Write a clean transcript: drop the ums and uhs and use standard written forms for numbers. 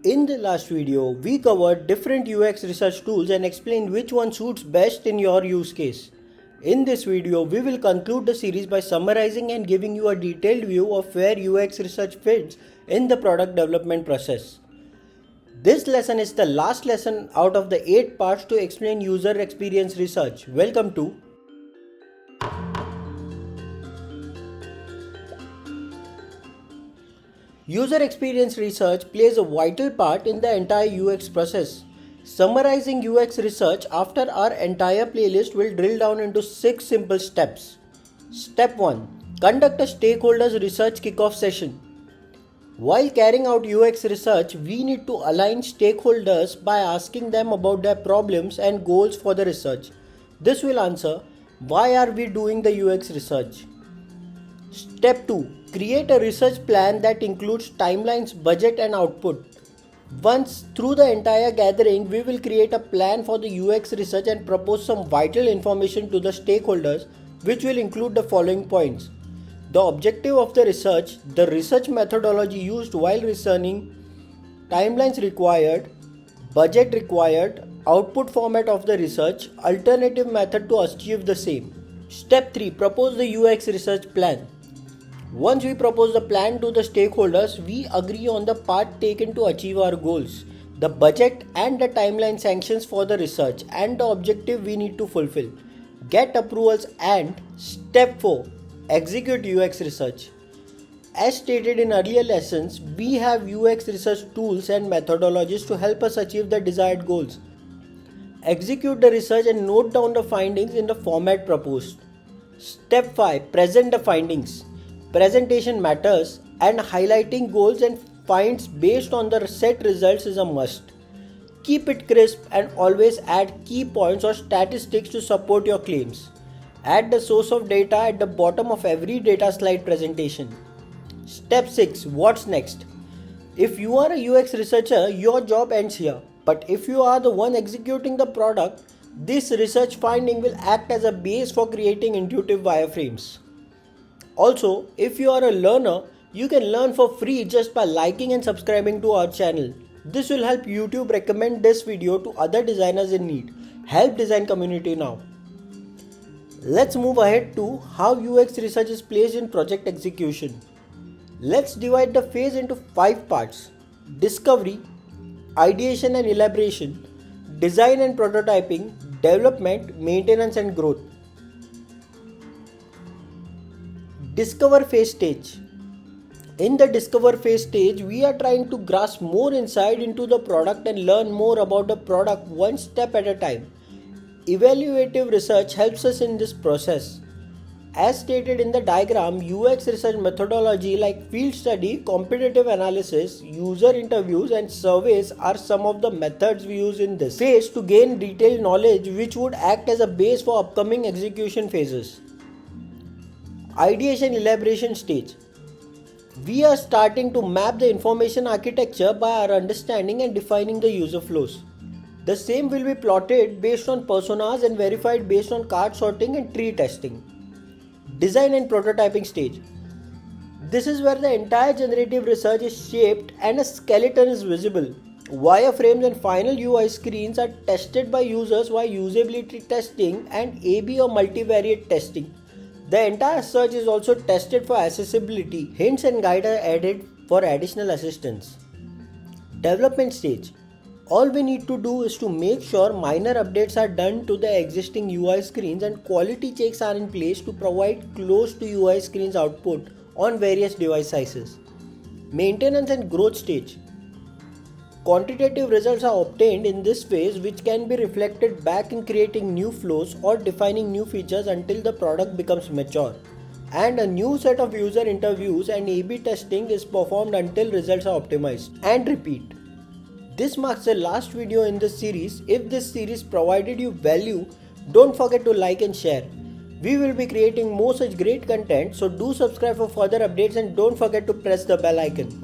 In the last video, we covered different UX research tools and explained which one suits best in your use case. In this video, we will conclude the series by summarizing and giving you a detailed view of where UX research fits in the product development process. This lesson is the last lesson out of the 8 parts to explain user experience research. Welcome to User experience research plays a vital part in the entire UX process. Summarizing UX research after our entire playlist will drill down into 6 simple steps. Step 1. Conduct a stakeholders research kickoff session. While carrying out UX research, we need to align stakeholders by asking them about their problems and goals for the research. This will answer, why are we doing the UX research? Step 2. Create a research plan that includes timelines, budget and output. Once through the entire gathering, we will create a plan for the UX research and propose some vital information to the stakeholders, which will include the following points. The objective of the research methodology used while researching, timelines required, budget required, output format of the research, alternative method to achieve the same. Step 3. Propose the UX research plan. Once we propose the plan to the stakeholders, we agree on the path taken to achieve our goals, the budget and the timeline sanctions for the research, and the objective we need to fulfill. Get approvals and Step 4. Execute UX research. As stated in earlier lessons, we have UX research tools and methodologies to help us achieve the desired goals. Execute the research and note down the findings in the format proposed. Step 5. Present the findings. Presentation matters, and highlighting goals and finds based on the set results is a must. Keep it crisp and always add key points or statistics to support your claims. Add the source of data at the bottom of every data slide presentation. Step 6. What's next? If you are a UX researcher, your job ends here. But if you are the one executing the product, this research finding will act as a base for creating intuitive wireframes. Also, if you are a learner, you can learn for free just by liking and subscribing to our channel. This will help YouTube recommend this video to other designers in need. Help design community now. Let's move ahead to how UX research is placed in project execution. Let's divide the phase into 5 parts. Discovery, ideation and elaboration, design and prototyping, development, maintenance and growth. Discover phase stage. In the discover phase stage, we are trying to grasp more insight into the product and learn more about the product one step at a time. Evaluative research helps us in this process. As stated in the diagram, UX research methodology like field study, competitive analysis, user interviews and surveys are some of the methods we use in this phase to gain detailed knowledge which would act as a base for upcoming execution phases. Ideation elaboration stage. We are starting to map the information architecture by our understanding and defining the user flows. The same will be plotted based on personas and verified based on card sorting and tree testing. Design and prototyping stage. This is where the entire generative research is shaped and a skeleton is visible. Wireframes and final UI screens are tested by users while usability testing and A/B or multivariate testing. The entire search is also tested for accessibility. Hints and guides are added for additional assistance. Development stage. All we need to do is to make sure minor updates are done to the existing UI screens and quality checks are in place to provide close to UI screens output on various device sizes. Maintenance and growth stage. Quantitative results are obtained in this phase which can be reflected back in creating new flows or defining new features until the product becomes mature. And a new set of user interviews and A/B testing is performed until results are optimized. And repeat. This marks the last video in this series. If this series provided you value, don't forget to like and share. We will be creating more such great content, so do subscribe for further updates and don't forget to press the bell icon.